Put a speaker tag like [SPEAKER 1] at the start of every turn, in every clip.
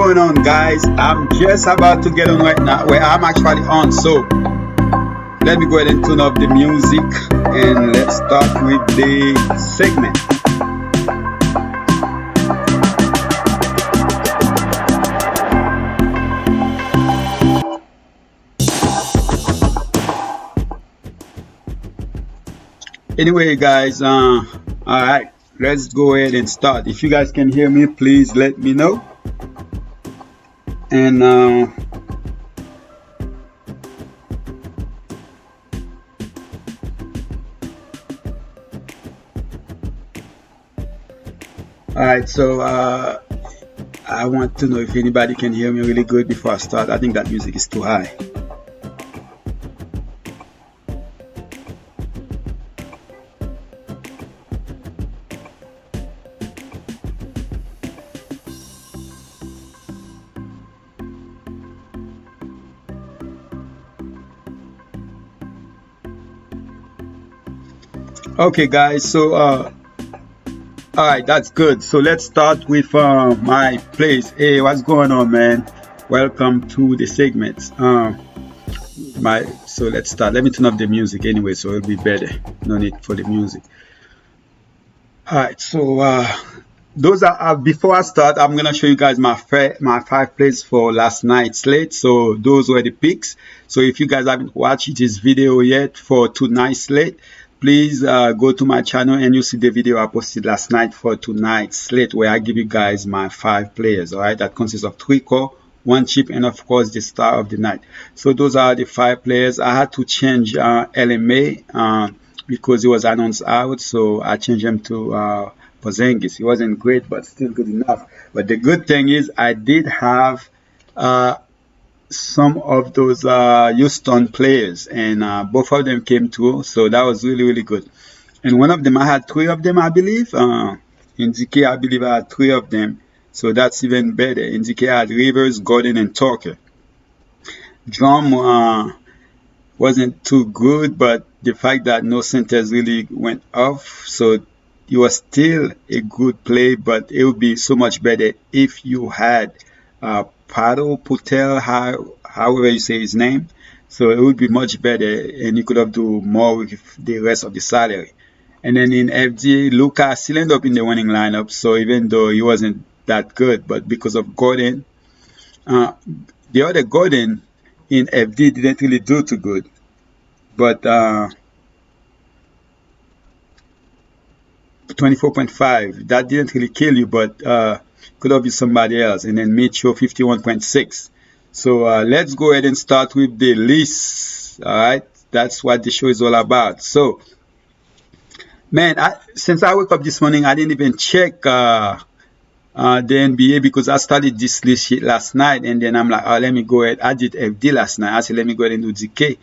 [SPEAKER 1] going on, guys? I'm just about to get on right now, where I'm actually on. So let me go ahead and turn up the music and let's start with the segment. Anyway, guys, all right, let's go ahead and start. If you guys can hear me, please let me know. And all right, so I want to know if anybody can hear me really good before I start. I think that music is too high. Okay, guys, so all right, that's good. So let's start with my plays. Hey, what's going on, man? Welcome to the segments. So let's start. Let me turn up the music anyway, so it'll be better. No need for the music. All right, so those are before I start, I'm gonna show you guys my five plays for last night's slate. So those were the picks. So if you guys haven't watched this video yet for tonight's slate, please go to my channel and you see the video I posted last night for tonight's slate, where I give you guys my 5 players. All right, that consists of 3 core, 1 chip, and of course the star of the night. So those are the 5 players. I had to change LMA because he was announced out, so I changed him to Porzingis. He wasn't great, but still good enough. But the good thing is I did have some of those Houston players, and both of them came through, so that was really, really good. And one of them, I had 3 of them, I believe. In DK, I believe I had 3 of them, so that's even better. In DK, I had Rivers, Gordon, and Tucker. Drum wasn't too good, but the fact that no centers really went off, so it was still a good play, but it would be so much better if you had Patel, however you say his name. So it would be much better, and you could have do more with the rest of the salary. And then in FD, Luka still ended up in the winning lineup. So even though he wasn't that good, but because of Gordon, the other Gordon in FD didn't really do too good. But 24.5, that didn't really kill you, but could have been somebody else. And then Mitchell 51.6. So let's go ahead and start with the list. All right, that's what the show is all about. So, man, since I woke up this morning, I didn't even check the NBA because I started this list last night, and then I'm like, oh, let me go ahead. I did FD last night. I said, let me go ahead and do DK.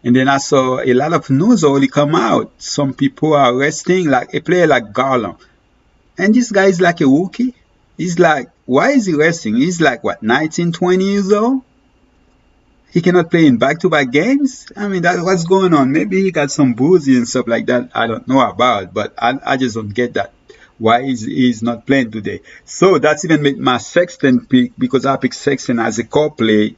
[SPEAKER 1] And then I saw a lot of news already come out. Some people are resting, like a player like Garland. And this guy is like a rookie. He's like, why is he resting? He's like, what, 19, 20 years old? He cannot play in back-to-back games? I mean, what's going on? Maybe he got some bruising and stuff like that. I don't know about, but I just don't get that. Why he's not playing today? So that's even made my Sexton pick, because I picked Sexton as a core play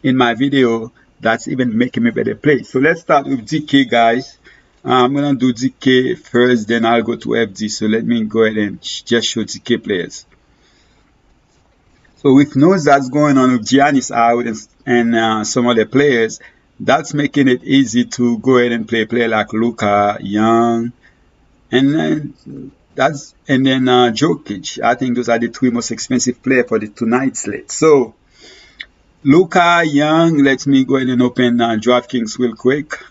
[SPEAKER 1] in my video. That's even making me better play. So let's start with DK, guys. I'm going to do DK first, then I'll go to FD. So let me go ahead and just show DK players. So with news that's going on with Giannis out and some other players, that's making it easy to go ahead and play a player like Luka, Young, and then Jokic. I think those are the 3 most expensive players for the tonight's slate. So Luka, Young, let me go ahead and open DraftKings real quick.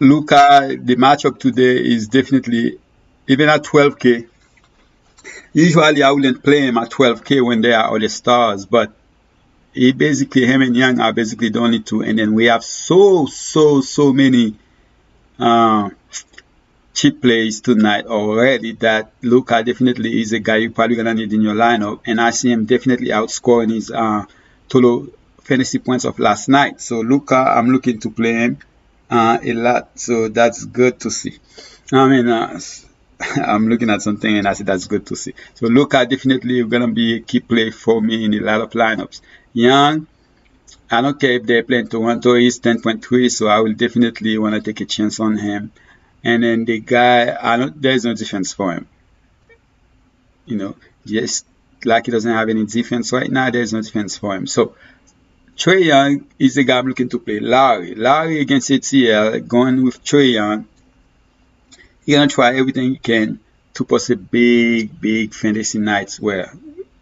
[SPEAKER 1] Luka, the matchup today is definitely, even at 12K. Usually I wouldn't play him at 12K when there are other stars, but him and Young are basically the only 2. And then we have so many cheap plays tonight already that Luka definitely is a guy you're probably gonna need in your lineup, and I see him definitely outscoring his total fantasy points of last night. So Luka, I'm looking to play him a lot, so that's good to see. I mean, I'm looking at something and I said that's good to see. So Luka definitely gonna be a key play for me in a lot of lineups. Young, I don't care if they're playing Toronto, he's 10.3, so I will definitely want to take a chance on him. And then the guy, I don't, there's no defense for him. You know, just like he doesn't have any defense right now, there's no defense for him. So Trey Young is the guy I'm looking to play. Larry against ATL, going with Trey Young. He's gonna try everything he can to post a big fantasy nights where,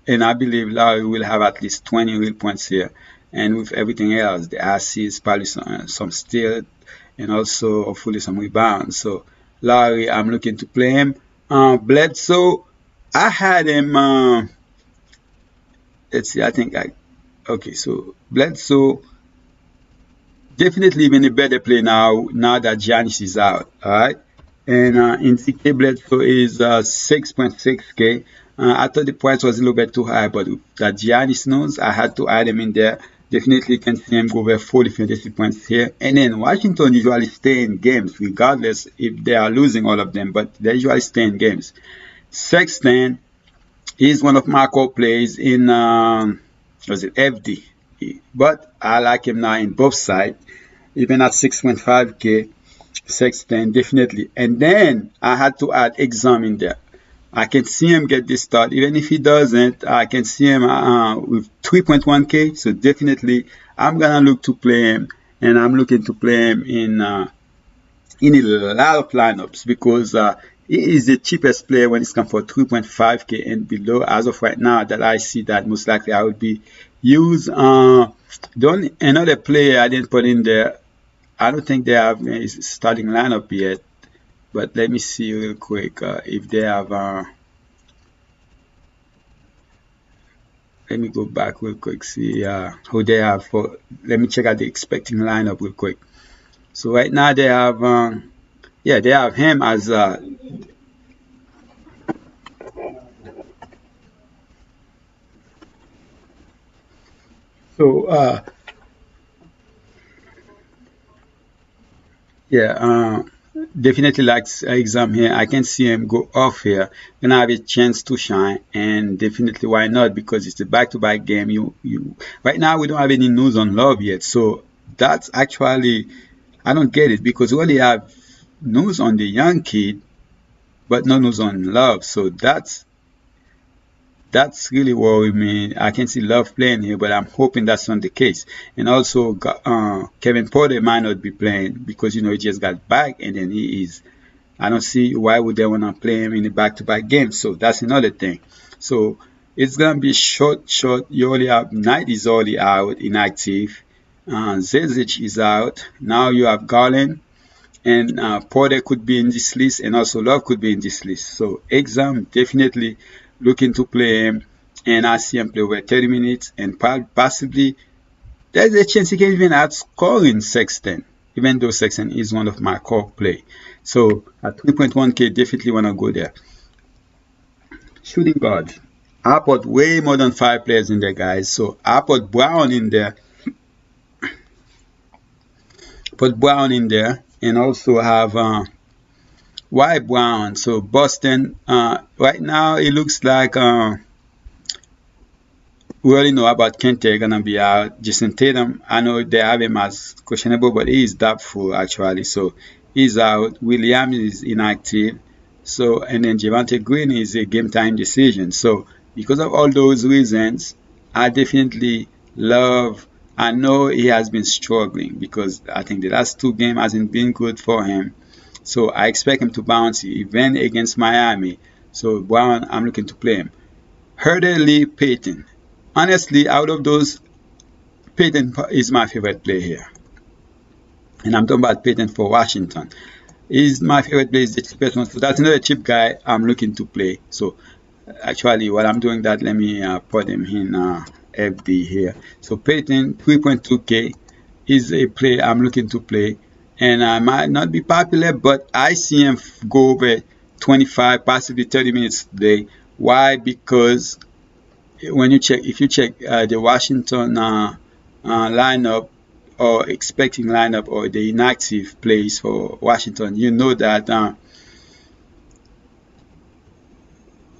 [SPEAKER 1] and I believe Larry will have at least 20 real points here. And with everything else, the assists, probably some steal, and also hopefully some rebounds. So Larry, I'm looking to play him. Bledsoe, I had him. Let's see, I think I okay. So Bledsoe definitely even a better play now that Giannis is out. All right. And in CK Bledsoe is 6.6K. I thought the price was a little bit too high, but that Giannis knows I had to add him in there. Definitely can see him go over 40 fantasy points here. And then Washington usually stay in games, regardless if they are losing all of them, but they usually stay in games. Sexton is one of my core plays in was it FD, but I like him now in both sides, even at 6.5K. Sexton definitely. And then I had to add exam in there. I can see him get this start. Even if he doesn't, I can see him with 3.1K. So definitely, I'm gonna look to play him, and I'm looking to play him in a lot of lineups because he is the cheapest player when it's come for 3.5K and below. As of right now, that I see that most likely I would be use. Another player I didn't put in there. I don't think they have a starting lineup yet, but let me see real quick if they have. Let me go back real quick, see who they have for. Let me check out the expecting lineup real quick. So right now they have, yeah, they have him as. So yeah, definitely likes exam here. I can see him go off here. Gonna have a chance to shine, and definitely why not? Because it's a back-to-back game. You right now we don't have any news on Love yet, so that's actually I don't get it because we only have news on the young kid, but no news on Love. So that's really worrying me. I can see Love playing here, but I'm hoping that's not the case. And also, Kevin Porter might not be playing because he just got back, and then he is. I don't see why would they want to play him in a back-to-back game. So that's another thing. So it's gonna be short. You only have Knight is already out, inactive. Zizic is out. Now you have Garland and Porter could be in this list, and also Love could be in this list. So Exam definitely looking to play him, and I see him play over 30 minutes, and possibly there's a chance he can even outscore in Sexton, even though Sexton is one of my core play. So at 3.1K, definitely want to go there. Shooting guard. I put way more than 5 players in there, guys. So I put Brown in there. Put Brown in there, and also have why Brown? So Boston, right now it looks like we already know about Kente gonna be out. Jason Tatum, I know they have him as questionable, but he is doubtful actually. So he's out. Williams is inactive. So and then Javante Green is a game time decision. So because of all those reasons, I definitely love. I know he has been struggling because I think the last 2 games hasn't been good for him. So I expect him to bounce even against Miami. So Brown, I'm looking to play him. Hurley Payton. Honestly, out of those, Payton is my favorite player here. And I'm talking about Payton for Washington. He's my favorite player, is the cheapest one. So that's another cheap guy I'm looking to play. So actually, while I'm doing that, let me put him in FD here. So Payton, 3.2K is a play I'm looking to play. And I might not be popular, but I see him go over 25, possibly 30 minutes today. Why? Because when you check, if you check the Washington lineup or expecting lineup or the inactive plays for Washington, you know that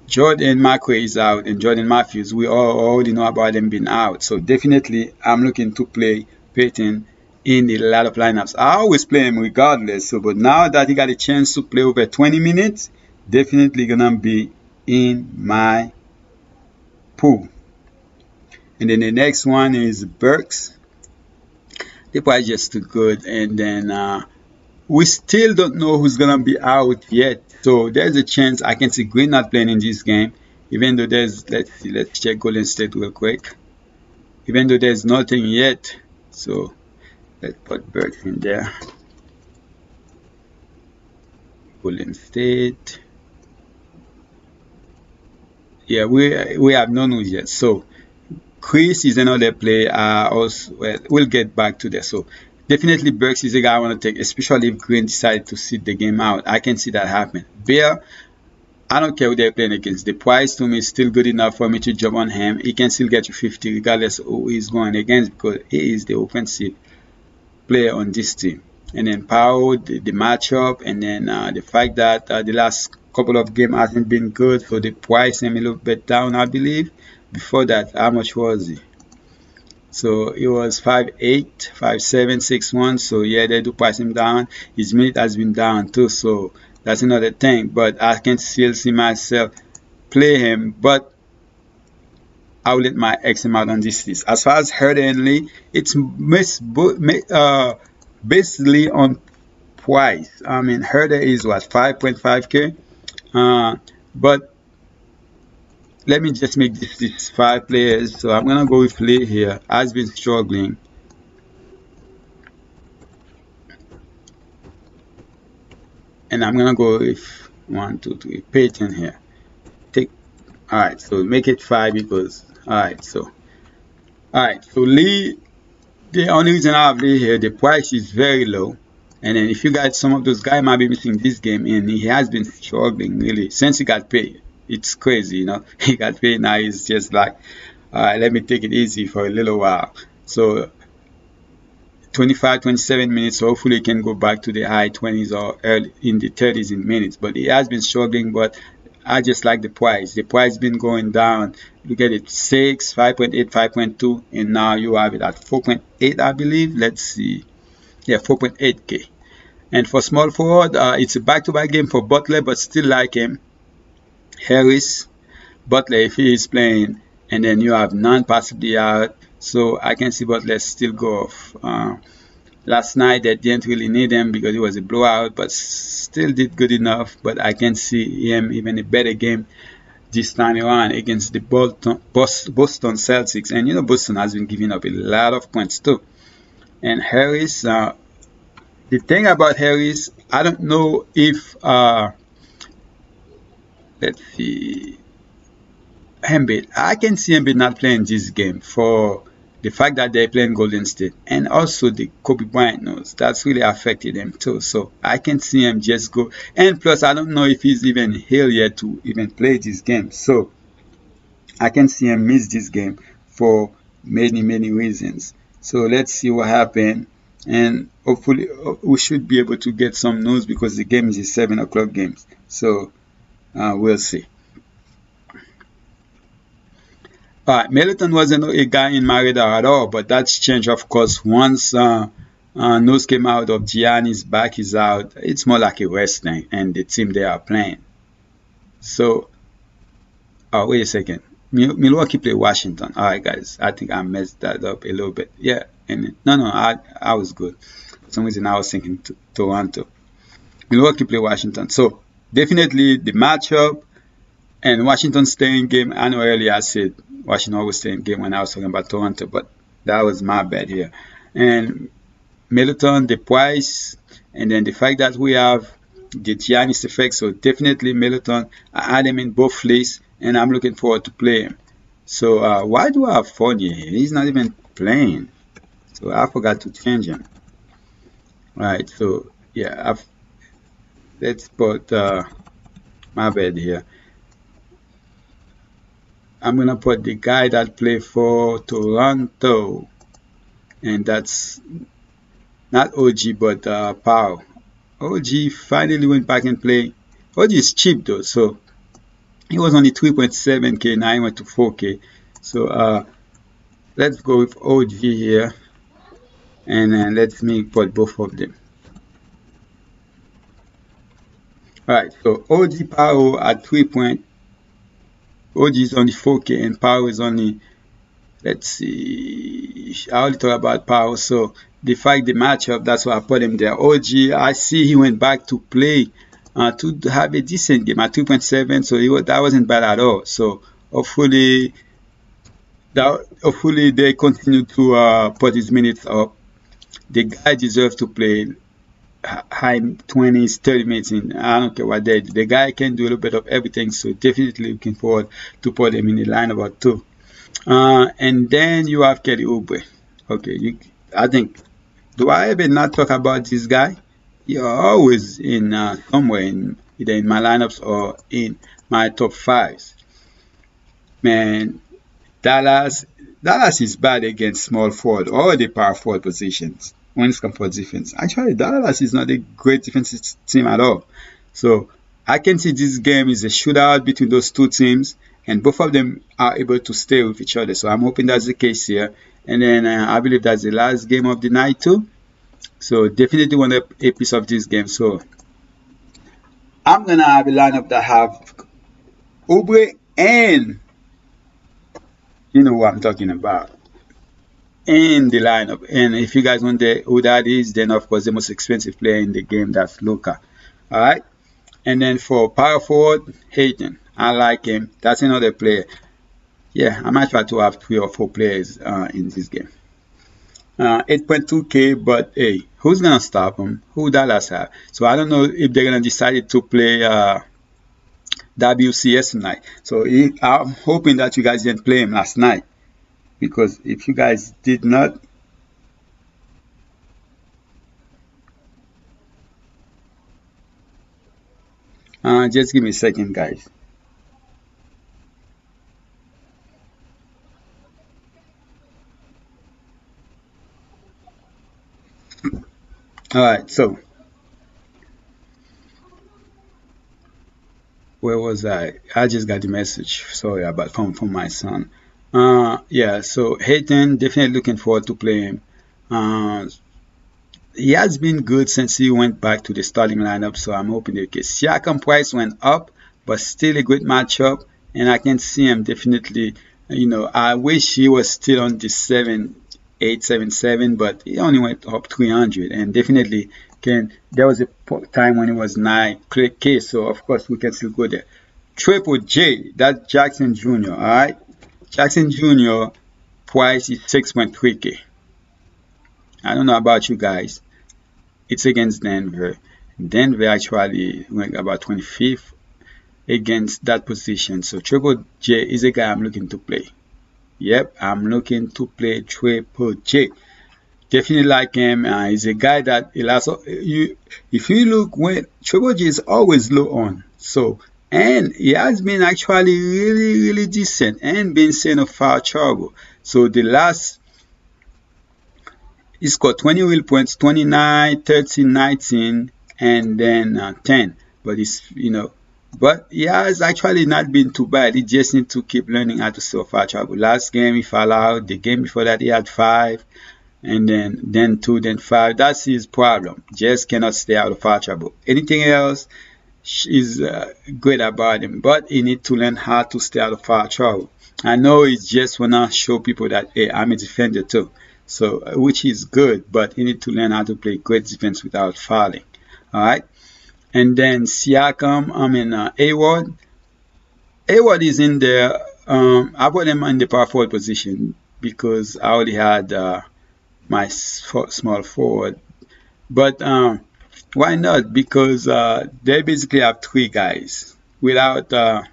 [SPEAKER 1] Jordan McRae is out and Jordan Matthews, we all already know about them being out. So definitely I'm looking to play Peyton in a lot of lineups. I always play him regardless. So but now that he got a chance to play over 20 minutes, definitely gonna be in my pool. And then the next one is Burks. They probably just too good. And then we still don't know who's gonna be out yet. So there's a chance I can see Green not playing in this game. Even though there's, let's see, let's check Golden State real quick. Even though there's nothing yet. So let's put Burks in there. Golden State. Yeah, we have no news yet. So Chris is another play. Also, well, we'll get back to that. So definitely Burks is a guy I want to take, especially if Green decided to sit the game out. I can see that happen. Bear, I don't care who they're playing against. The price to me is still good enough for me to jump on him. He can still get you 50 regardless of who he's going against because he is the offensive player on this team. And then Powell, the matchup, and then the fact that the last couple of games hasn't been good, so the price him a little bit down, I believe. Before that, how much was he? So it was 5'8", 5'7", 6'1". So yeah, they do price him down. His minute has been down too, so that's another thing. But I can still see myself play him, but I'll let my X him out on this list. As far as Herder and Lee, it's basically on price. I mean, Herder is what, 5.5K? But let me just make this 5 players. So I'm gonna go with Lee here. Has been struggling. And I'm gonna go with 1, 2, 3 Peyton here. Alright, so make it 5 because alright, so Lee, the only reason I have Lee here, the price is very low. And then if you guys, some of those guys might be missing this game, and he has been struggling really since he got paid. It's crazy, you know. He got paid now. He's just like, let me take it easy for a little while. So 25, 27 minutes. So hopefully he can go back to the high 20s or early in the 30s in minutes. But he has been struggling. But I just like the price. The price been going down. Look at it, 6, 5.8, 5.2, and now you have it at 4.8, I believe. Let's see. Yeah, 4.8K. And for small forward, it's a back-to-back game for Butler, but still like him. Harris, Butler, if he is playing, and then you have none possibly out. So I can see Butler still go off. Last night they didn't really need him because it was a blowout, but still did good enough. But I can see him even a better game this time around against the Boston Celtics. And you know Boston has been giving up a lot of points too. And Harris, the thing about Harris, I don't know if let's see, Embiid. I can see Embiid not playing this game for the fact that they're playing Golden State, and also the Kobe Bryant news that's really affected him too. So I can see him just go. And plus, I don't know if he's even here yet to even play this game. So I can see him miss this game for many reasons. So let's see what happens. And hopefully we should be able to get some news because the game is a 7 o'clock game. So we'll see. Middleton wasn't a guy in my radar at all, but that's changed, of course, once news came out of Gianni's back is out. It's more like a rest thing, and the team they are playing. So, wait a second. Milwaukee play Washington. All right, guys. I think I messed that up a little bit. Yeah, and no, I was good. For some reason, I was thinking Toronto. Milwaukee play Washington. So definitely the matchup and Washington staying game. I know earlier I said Washington always staying game when I was talking about Toronto, but that was my bad here. And Middleton, the price, and then the fact that we have the Giannis effect. So definitely Middleton. I had him in both lists, and I'm looking forward to play him. So why do I have Fournier here? He's not even playing. So I forgot to change him. Right. So yeah, let's put my bad here. I'm gonna put the guy that played for Toronto, and that's not OG but Powell. OG finally went back and played. OG is cheap though, so He was only 3.7K, now he went to 4K. So let's go with OG here, and then let me put both of them. Alright, so OG Power at 3 point, OG is only 4K and Power is only, let's see, I already talked about Power, so the fact the matchup, that's why I put him there. OG, I see he went back to play to have a decent game at 2.7, so that wasn't bad at all. So hopefully they continue to put his minutes up. The guy deserves to play high 20s, 30 minutes in. I don't care what they do. The guy can do a little bit of everything, so definitely looking forward to put him in the lineup or two. And then you have Kelly Oubre. Okay, I think, do I ever not talk about this guy? You're always in somewhere in either in my lineups or in my top fives. Man, Dallas Dallas is bad against small forward or the power forward positions when it comes for defense. Actually, Dallas is not a great defensive team at all. So I can see this game is a shootout between those two teams, and both of them are able to stay with each other. So I'm hoping that's the case here. And then I believe that's the last game of the night too. So definitely want a piece of this game. So I'm gonna have a lineup that have Oubre and you know what I'm talking about in the lineup. And if you guys wonder who that is, then of course the most expensive player in the game, that's Luka. All right. And then for power forward, Hayden, I like him. That's another player. Yeah, I might try to have 3 or 4 players in this game. 8.2K, but hey, who's gonna stop him? Who Dallas have? So I don't know if they're gonna decide to play WCS tonight. So I'm hoping that you guys didn't play him last night, because if you guys did not, just give me a second, guys. All right, so where was I? I just got the message. Sorry about from my son. Yeah, so Hayden, definitely looking forward to playing him. Uh, he has been good since he went back to the starting lineup, so I'm hoping the case. Siakam price went up, but still a great matchup, and I can see him definitely. I wish he was still on the 7.877, but he only went up 300, and definitely can. There was a time when it was 9K, so of course we can still go there. Triple J, that's Jackson Jr. All right, Jackson Jr. price is 6.3K. I don't know about you guys. It's against Denver. Denver actually went about 25th against that position. So Triple J is a guy I'm looking to play. Yep, I'm looking to play Triple J. Definitely like him. He's a guy that if you look, when Triple J is always low on. So and he has been actually really really decent and been sent of foul trouble. So the last he scored 20 real points, 29, 13, 19, and then 10. But but he has actually not been too bad. He just need to keep learning how to solve foul trouble. Last game he fell out. The game before that he had 5, and then 2, then 5. That's his problem. Just cannot stay out of foul trouble. Anything else is great about him, but he need to learn how to stay out of foul trouble. I know he just wanna show people that hey, I'm a defender too. So which is good, but you need to learn how to play great defense without fouling. All right. And then Siakam, Award. Award is in there. I put him in the power forward position because I already had my small forward. But why not? Because they basically have 3 guys without a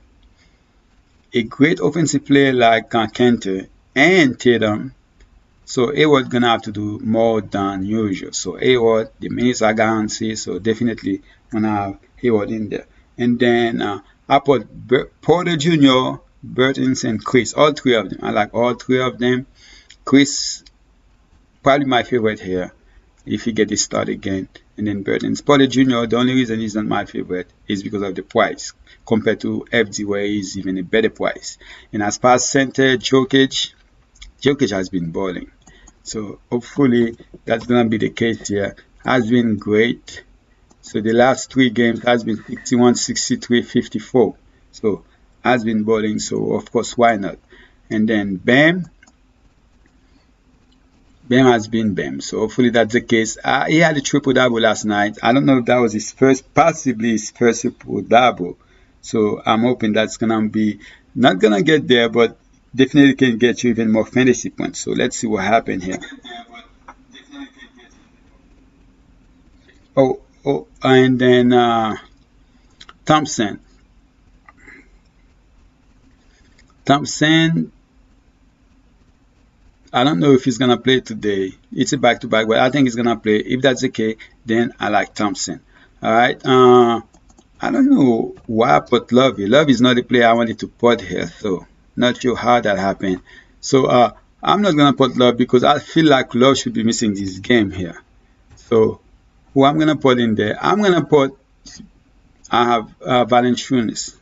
[SPEAKER 1] great offensive player like Kenter and Tatum. So Hayward gonna have to do more than usual. So Hayward, the minutes are guaranteed, so definitely gonna have Hayward in there. And then I put Porter Jr., Burtons, and Chris. All 3 of them. I like all 3 of them. Chris, probably my favorite here, if he get the start again. And then Burtons. Porter Jr., the only reason he's not my favorite is because of the price. compared to FD where he's even a better price. And as far as center, Jokic has been balling. So hopefully that's gonna be the case here. Has been great. So the last 3 games has been 61, 63, 54. So has been balling. So of course why not? And then Bam has been Bam. So hopefully that's the case. He had a triple double last night. I don't know if that was his first, possibly his first triple double. So I'm hoping that's gonna be not gonna get there, but definitely can get you even more fantasy points. So let's see what happens here. And then Thompson. Thompson, I don't know if he's gonna play today. It's a back-to-back, but I think he's gonna play. If that's okay, then I like Thompson. All right. I don't know why I put Lovey. Love is not the player I wanted to put here, so not sure how that happened. So I'm not gonna put Love because I feel like Love should be missing this game here. So who I'm gonna put in there? I'm gonna put I have Valanciunas.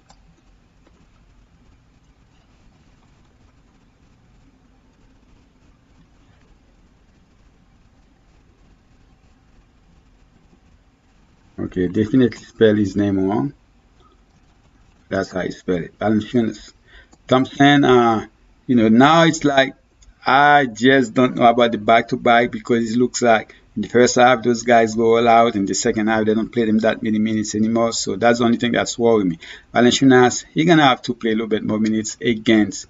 [SPEAKER 1] Okay, definitely spell his name wrong. That's how you spell it. Valanciunas. Thompson, now it's like I just don't know about the back to back because it looks like in the first half those guys go all out, in the second half they don't play them that many minutes anymore. So that's the only thing that's worrying me. Valanciunas, he's gonna have to play a little bit more minutes against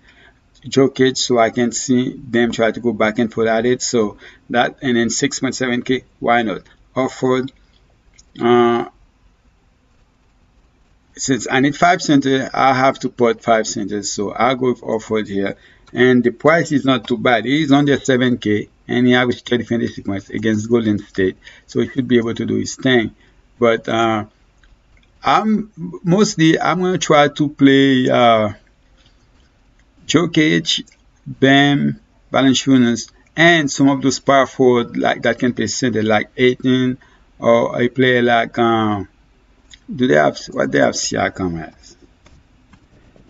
[SPEAKER 1] Jokic, so I can see them try to go back and put at it. So that and then 6.7K, why not? Offered. Uh, since I need 5 center, I have to put 5 centers. So I'll go with Offord here. And the price is not too bad. He's under 7K and he averaged 30 fantasy points against Golden State. So he should be able to do his thing. But I'm gonna try to play Jokic, Bam, Valanciunas, and some of those power forward like that can play center like 18 or a player like do they have what they have Siakam as?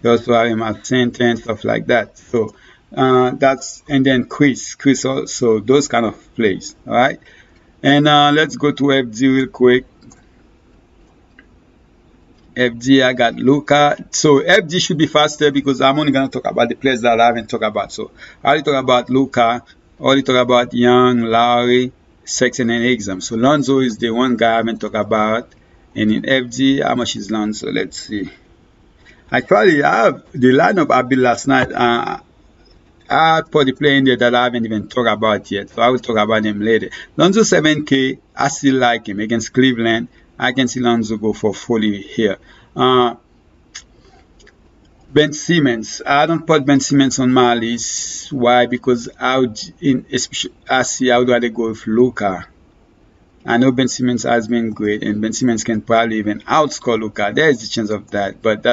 [SPEAKER 1] They also have him at center and stuff like that. So that's and then Chris also those kind of plays. All right, and let's go to FG real quick. FG, I got Luca. So FG should be faster because I'm only gonna talk about the players that I haven't talked about. So I already talk about Luca, I already talk about Young, Lowry, Sexton, and Exam. So Lonzo is the one guy I haven't talked about. And in FG, how much is Lonzo? Let's see. Actually, I have the lineup I built last night. I put the player in there that I haven't even talked about yet, so I will talk about him later. Lonzo 7K, I still like him against Cleveland. I can see Lonzo go for 40 here. Ben Simmons, I don't put Ben Simmons on my list. Why? Because I would rather go with Luca. I know Ben Simmons has been great, and Ben Simmons can probably even outscore Luca. There is a chance of that, but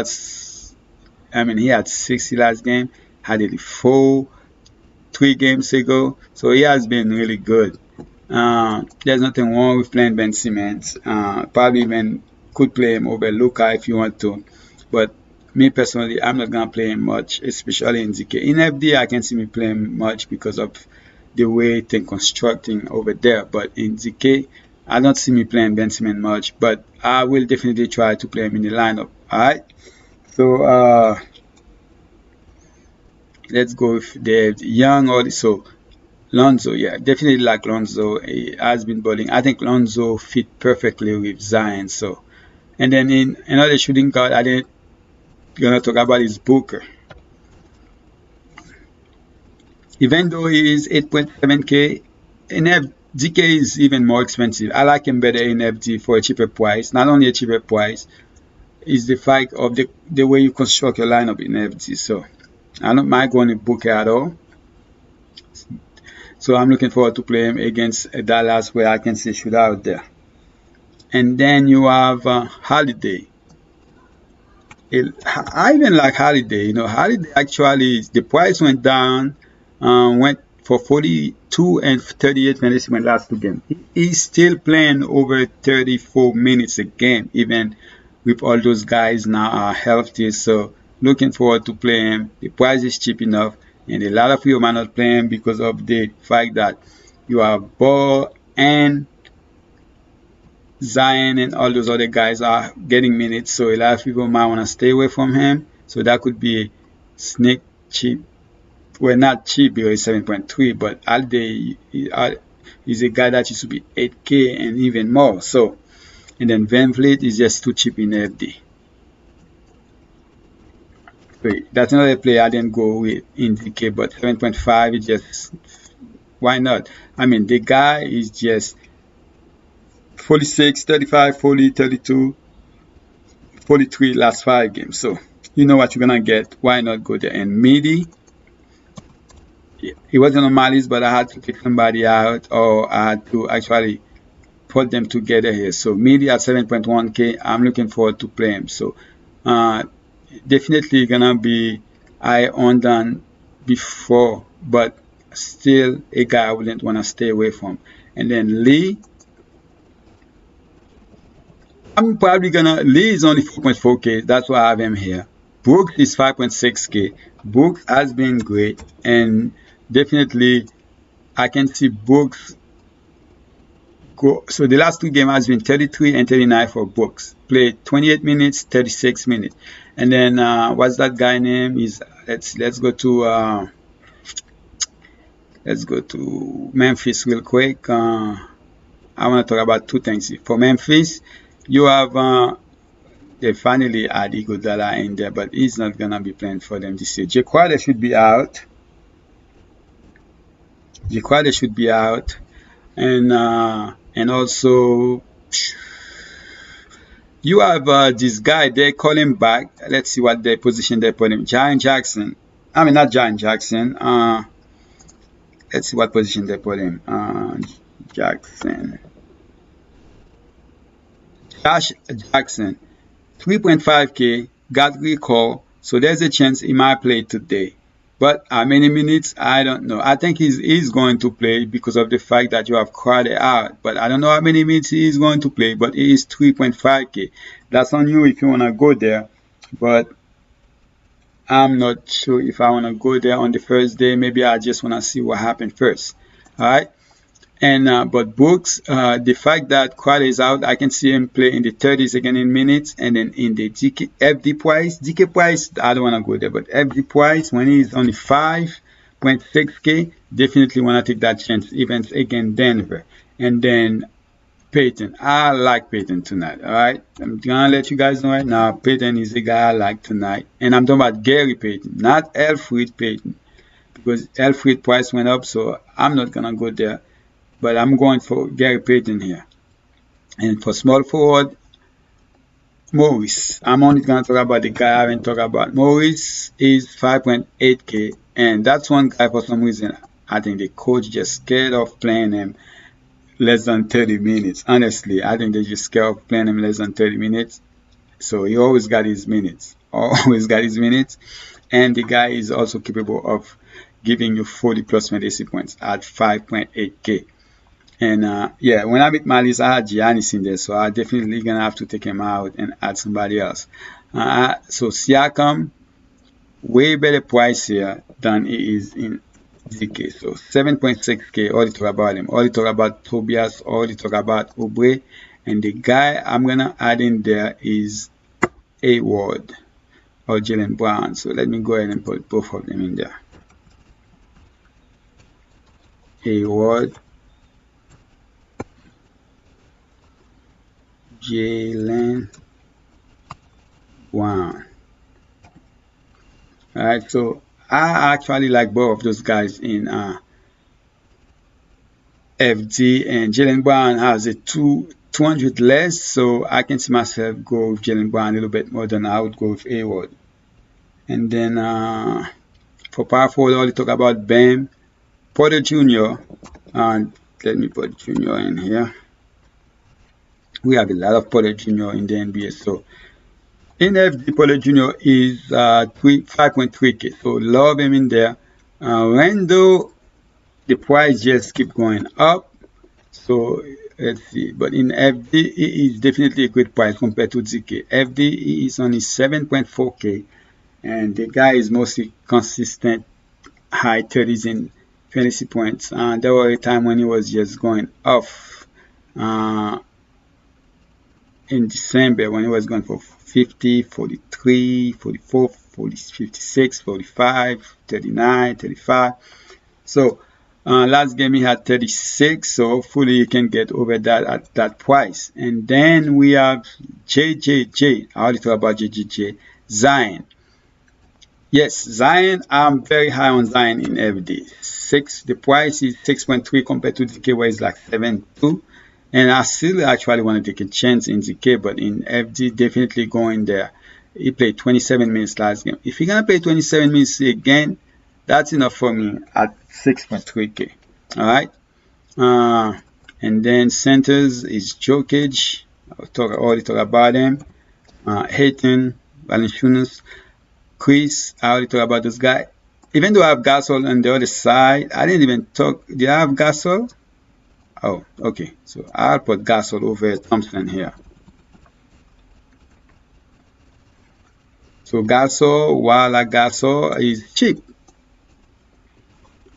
[SPEAKER 1] he had 60 last game, had it 3 games ago, so he has been really good. There's nothing wrong with playing Ben Simmons. Probably even could play him over Luca if you want to, but me personally, I'm not gonna play him much, especially in ZK. In FD, I can see me playing much because of the way things constructing over there. But in ZK, I don't see me playing Ben Simmons much. But I will definitely try to play him in the lineup. Alright. So let's go with the young also. Lonzo, yeah, definitely like Lonzo. He has been bowling. I think Lonzo fit perfectly with Zion. So, and then in another shooting guard, I didn't gonna talk about is Booker. Even though he is 8.7K, DK is even more expensive. I like him better in FD for a cheaper price. Not only a cheaper price, is the fact of the way you construct your lineup in FD. So I don't mind going with Booker at all. So I'm looking forward to play him against Dallas where I can see shoot out there. And then you have Holiday. I even like Holiday. Holiday actually the price went down, went for 42 and 38 fantasy last 2 games. He's still playing over 34 minutes a game, even with all those guys now are healthy. So looking forward to play him. The price is cheap enough, and a lot of you might not play him because of the fact that you have Ball and Zion and all those other guys are getting minutes. So a lot of people might want to stay away from him. So that could be a sneak cheap. Well, not cheap because it's 7.3, but Alde is a guy that used to be 8K and even more. So, and then Van Vliet is just too cheap in FD. Wait, that's another player I didn't go with in DK, but 7.5 is just, why not? I mean, the guy is just 46, 35, 40, 32, 43 last 5 games. So, you know what you're going to get. Why not go there? And Midi, it wasn't on my list, but I had to pick somebody out, or I had to actually put them together here. So Midi at 7.1K, I'm looking forward to play him. So definitely gonna be high on than before, but still a guy I wouldn't want to stay away from. And then Lee, I'm probably gonna, Lee is only 4.4K, that's why I have him here. Brooks is 5.6K. Brooks has been great, and definitely I can see Brooks go. So the last 2 games has been 33 and 39 for Brooks. Played 28 minutes, 36 minutes. And then what's that guy name? Is let's go to Memphis real quick. I want to talk about 2 things. For Memphis, you have they finally add Iguodala in there, but he's not gonna be playing for them this year. Jay Crowder should be out. And also you have this guy, they call him back. Let's see what their position they put him. Giant Jackson. I mean, not Giant Jackson. Let's see what position they put him. Jackson. Josh Jackson. 3.5K. Got recall. So there's a chance he might play today. But how many minutes? I don't know. I think he's going to play because of the fact that you have Crowder out. But I don't know how many minutes he is going to play. But he is 3.5K. That's on you if you want to go there. But I'm not sure if I want to go there on the first day. Maybe I just want to see what happened first. All right. And but Brooks, the fact that Crowder is out, I can see him play in the 30s again in minutes, and then in the FD price, I don't want to go there, but FD price when he's only 5.6K, definitely want to take that chance, even against Denver. And then Peyton, I like Peyton tonight. All right, I'm gonna let you guys know right now. Peyton is the guy I like tonight, and I'm talking about Gary Payton, not Elfrid Payton, because Elfrid price went up, so I'm not gonna go there. But I'm going for Gary Payton here. And for small forward, Morris. I'm only going to talk about the guy I haven't talked about. Morris is 5.8K. And that's one guy for some reason. I think the coach just scared of playing him less than 30 minutes. Honestly, I think they just scared of playing him less than 30 minutes. So he always got his minutes. And the guy is also capable of giving you 40 plus fantasy points at 5.8K. And yeah, when I beat my list, I had Giannis in there, so I definitely gonna have to take him out and add somebody else. So Siakam, way better price here than he is in DK. So 7.6K. Already talk about him. Already talk about Tobias. Already talk about Oubre. And the guy I'm gonna add in there is Hayward or Jaylen Brown. So let me go ahead and put both of them in there. Hayward. Jaylen Brown. Alright, so I actually like both of those guys in FD, and Jaylen Brown has a 200 less, so I can see myself go with Jaylen Brown a little bit more than I would go with Hayward. And then for power forward, I already talk about Bam, Porter Jr. And let me put Jr. in here. We have a lot of Porter Jr. in the NBA. So in FD, Porter Jr. is 5.3K. So love him in there. Randall, the price just keep going up. So let's see. But in FD, it is definitely a great price compared to ZK. FD is only 7.4K, and the guy is mostly consistent high 30s in fantasy points. There were a time when he was just going off in December when he was going for 50, 43, 44, 40, 56, 45, 39, 35. So last game he had 36, so hopefully you can get over that at that price. And then we have JJJ. I already talked about JJJ. Zion. Yes, Zion. I'm very high on Zion in FD. The price is 6.3 compared to DK where it's like 7.2. And I still actually want to take a chance in DK, but in FD, definitely going there. He played 27 minutes last game. If you're going to play 27 minutes again, that's enough for me at 6.3K. All right. And then centers is Jokic. Already talk about him. Hayton, Valanciunas, Chris. I already talk about this guy. Even though I have Gasol on the other side, I didn't even talk. Did I have Gasol? Oh, okay. So I'll put Gasol over Thompson here. So Gasol, while Gasol is cheap.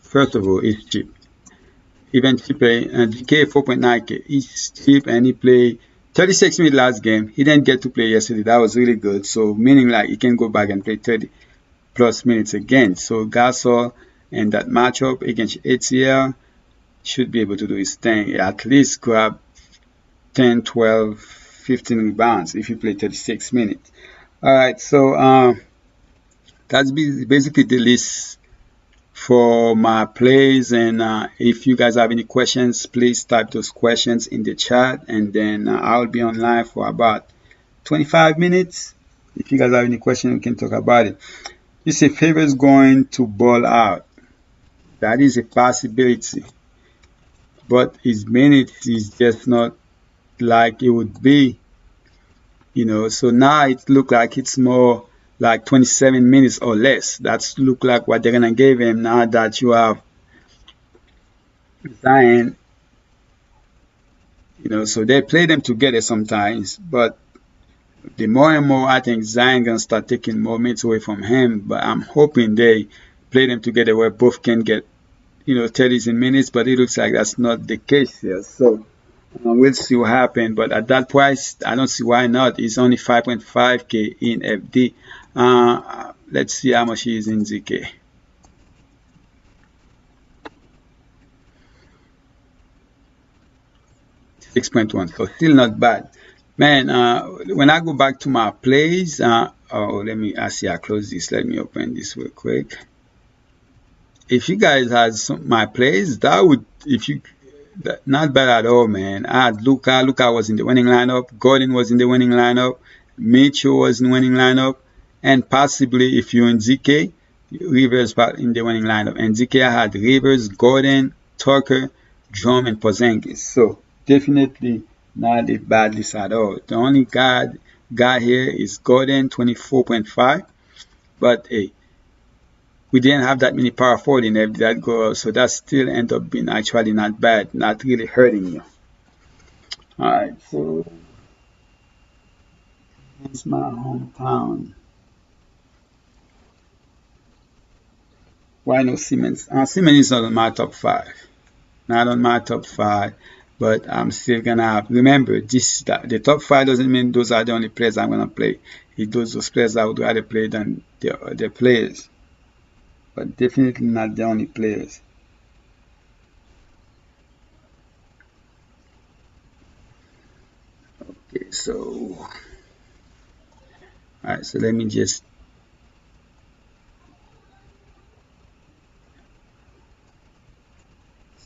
[SPEAKER 1] First of all, it's cheap. Even cheaper, DK 4.9K. He's cheap and he played 36 minutes last game. He didn't get to play yesterday. That was really good. So meaning like he can go back and play 30 plus minutes again. So Gasol and that matchup against ATL should be able to do his thing. At least grab 10, 12, 15 rebounds if you play 36 minutes. All right, so that's basically the list for my plays. And if you guys have any questions, please type those questions in the chat, and then I'll be online for about 25 minutes. If you guys have any questions, we can talk about it. You say Favors going to ball out. That is a possibility, but his minutes is just not like it would be, so now it look like it's more like 27 minutes or less. That's look like what they're gonna give him now that you have Zion. So they play them together sometimes, but the more and more I think Zion gonna start taking more minutes away from him. But I'm hoping they play them together where both can get 30s in minutes, but it looks like that's not the case here. So we'll see what happens. But at that price, I don't see why not. It's only 5.5K in FD. Let's see how much he is in ZK. $6.1, so still not bad. Man, when I go back to my plays, I see I close this. Let me open this real quick. If you guys had my plays, not bad at all, man. I had Luka. Luka was in the winning lineup. Gordon was in the winning lineup. Mitchell was in the winning lineup. And possibly, if you're in ZK, Rivers in the winning lineup. And ZK, I had Rivers, Gordon, Tucker, Drum, and Porzingis. So, definitely not a bad list at all. The only guy here is Gordon, 24.5. But, hey, we didn't have that many power forward in that goal, so that still ended up being actually not bad, not really hurting you. Alright, so it's my hometown. Why no Simmons? Simmons is not on my top 5. Not on my top 5, but I'm still gonna have. Remember, the top 5 doesn't mean those are the only players I'm gonna play. Those players I would rather play than the players. But definitely not the only players. Okay, so alright, so let me just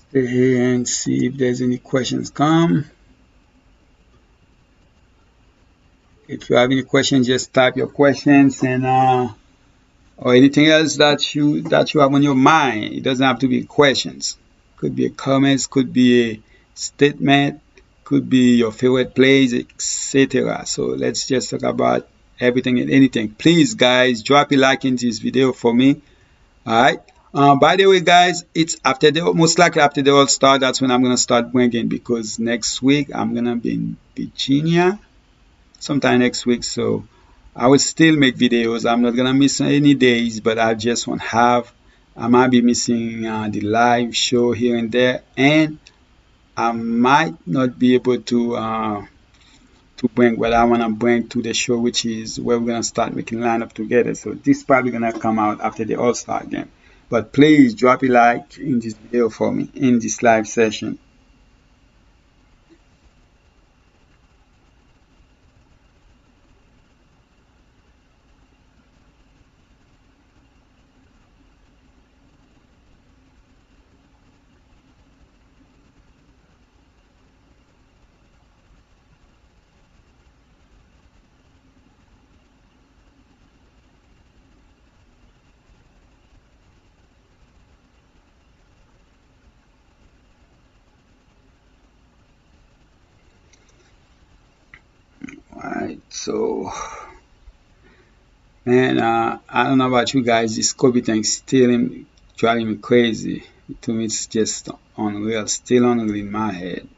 [SPEAKER 1] stay here and see if there's any questions come. If you have any questions, just type your questions and or anything else that you have on your mind. It doesn't have to be questions. Could be a comments, could be a statement, could be your favorite plays, etc. So let's just talk about everything and anything. Please, guys, drop a like in this video for me. All right. By the way, guys, it's after the most likely after the All Star. That's when I'm gonna start bringing because next week I'm gonna be in Virginia sometime next week. So I will still make videos. I'm not gonna miss any days, but I just won't have. I might be missing the live show here and there, and I might not be able to bring what I want to bring to the show, which is where we're gonna start making lineup together. So this is probably gonna come out after the All Star game. But please drop a like in this video for me in this live session. Alright, so man, I don't know about you guys. This COVID thing still driving me crazy. To me, it's just unreal. Still unreal in my head.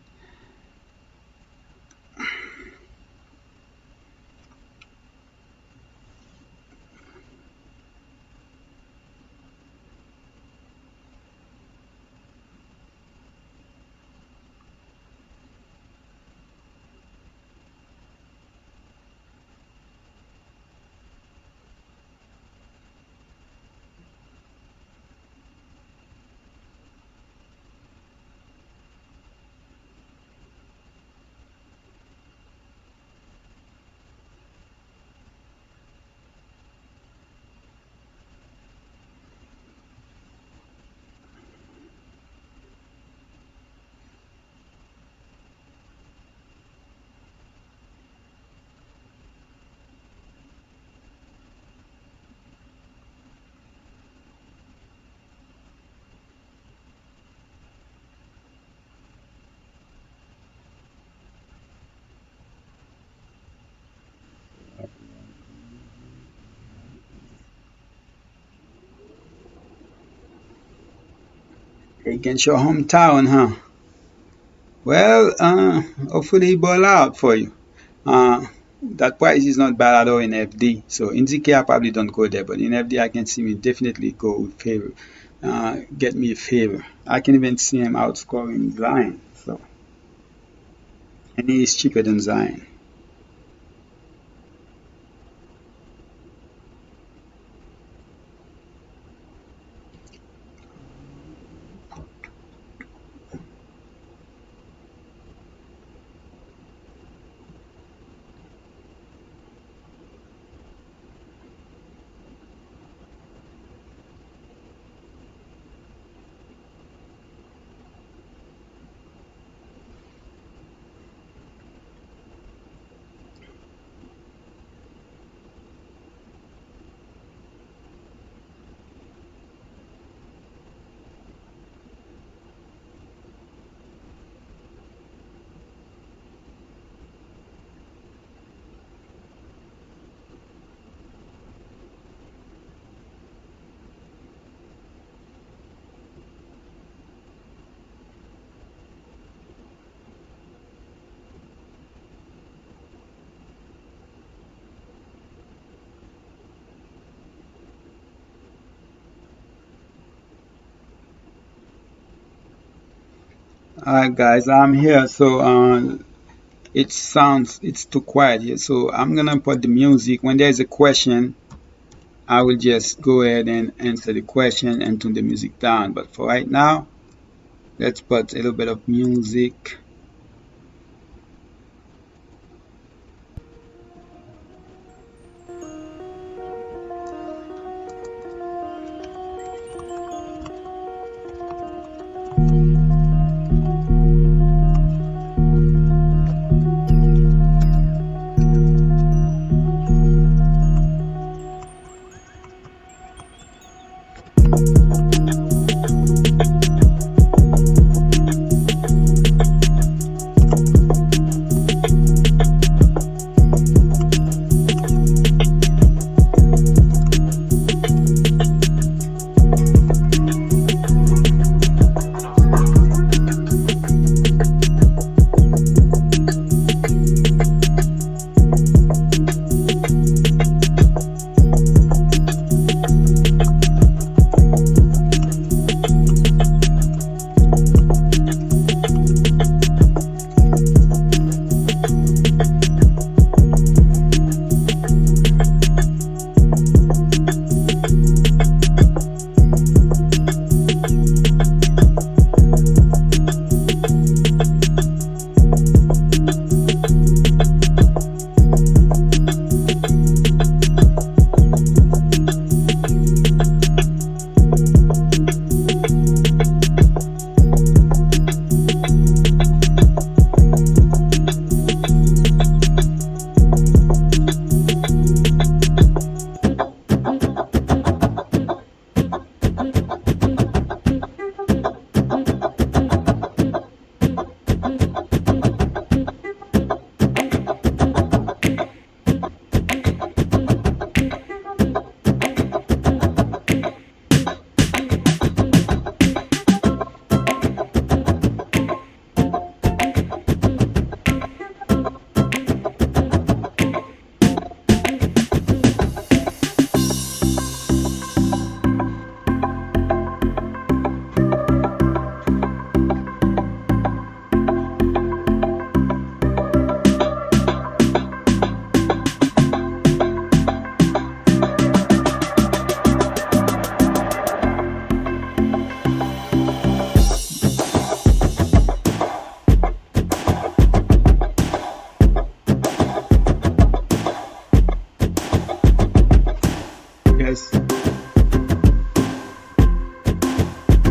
[SPEAKER 1] Against your hometown, huh? Well, hopefully he ball out for you. Uh, that price is not bad at all in FD. So in ZK I probably don't go there, but in FD I can see me definitely go with favor. Get me a favor. I can even see him outscoring Zion. So and he is cheaper than Zion. Alright guys, I'm here. So it's too quiet here. So I'm gonna put the music. When there's a question, I will just go ahead and answer the question and tune the music down. But for right now, let's put a little bit of music.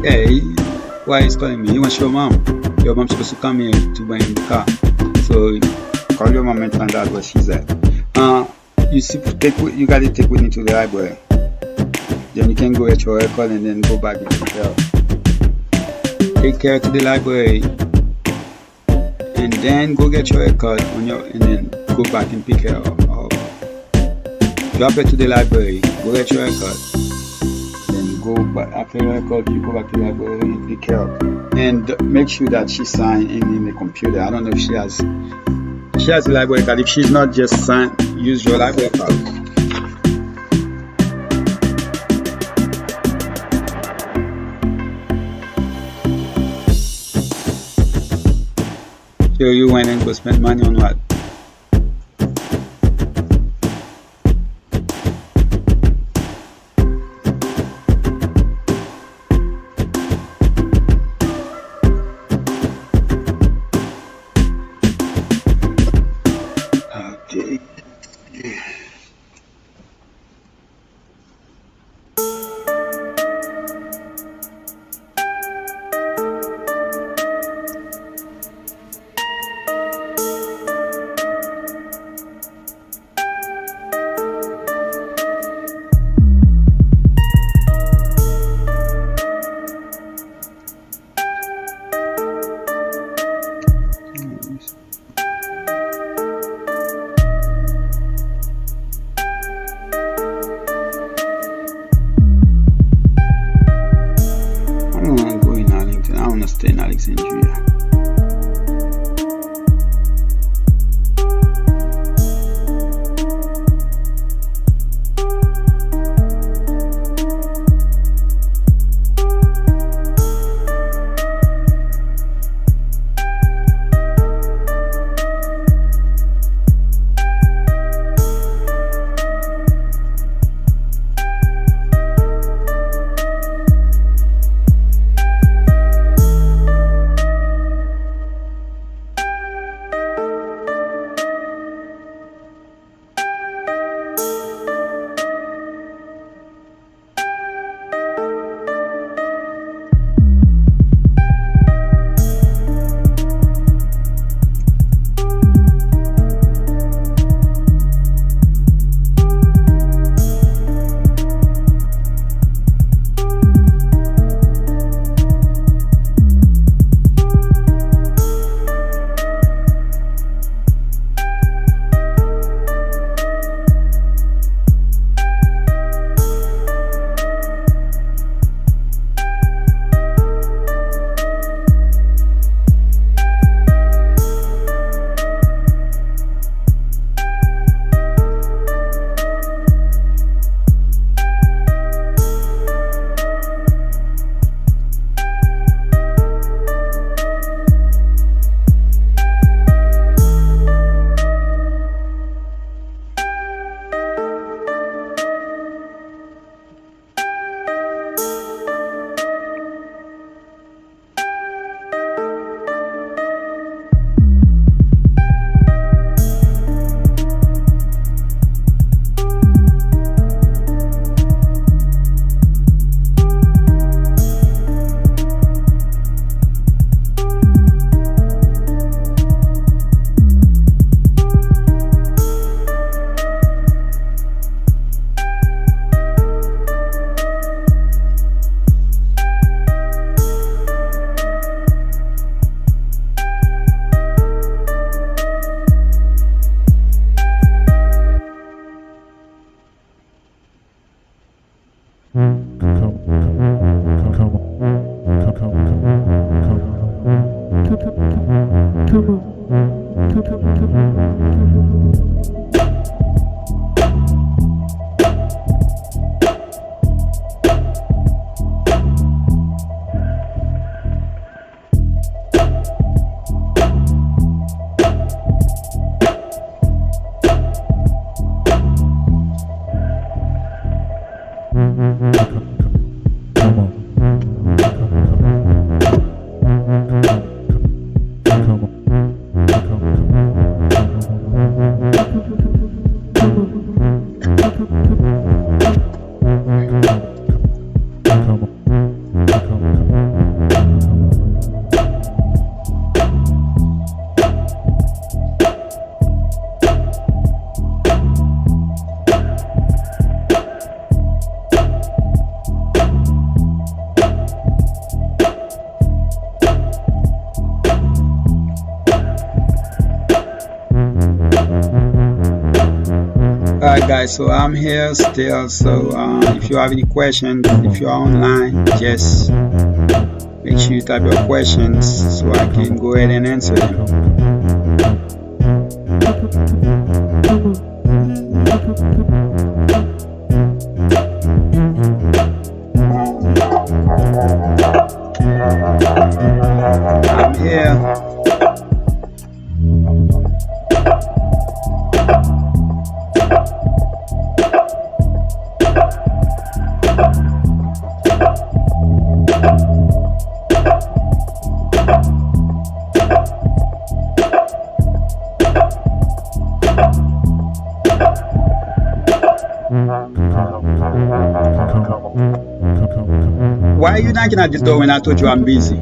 [SPEAKER 1] Yeah, why he's calling me? He wants your mom. Your mom's supposed to come here to bring him the car. So call your mom and find out where she's at. You see, you got to take Whitney to the library. Then you can go at your record and then go back and pick her up. Take her to the library and then go get your haircut and then go back and pick her up. Drop her to the library, go get your haircut, then go back after your haircut, you go back to the library and pick her up. And make sure that she sign in the computer. I don't know if she has a library card. If she's not, just use your library card. So you went and go spend money on what? Okay. I don't want to go in Arlington. I want to stay in Alexandria. guys, so I'm here still. So if you have any questions, if you're online, just make sure you type your questions so I can go ahead and answer them. I'm here. Why are you knocking at this door when I told you I'm busy?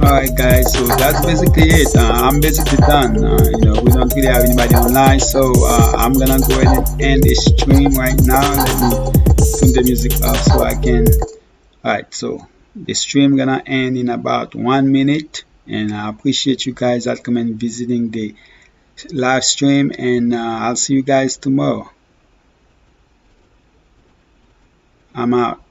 [SPEAKER 1] Alright guys, so that's basically it. I'm basically done. We don't really have anybody online, so I'm gonna go ahead and end the stream right now. Let me turn the music up so I can. Alright, so the stream gonna end in about 1 minute, and I appreciate you guys that come and visiting the live stream, and I'll see you guys tomorrow. I'm out.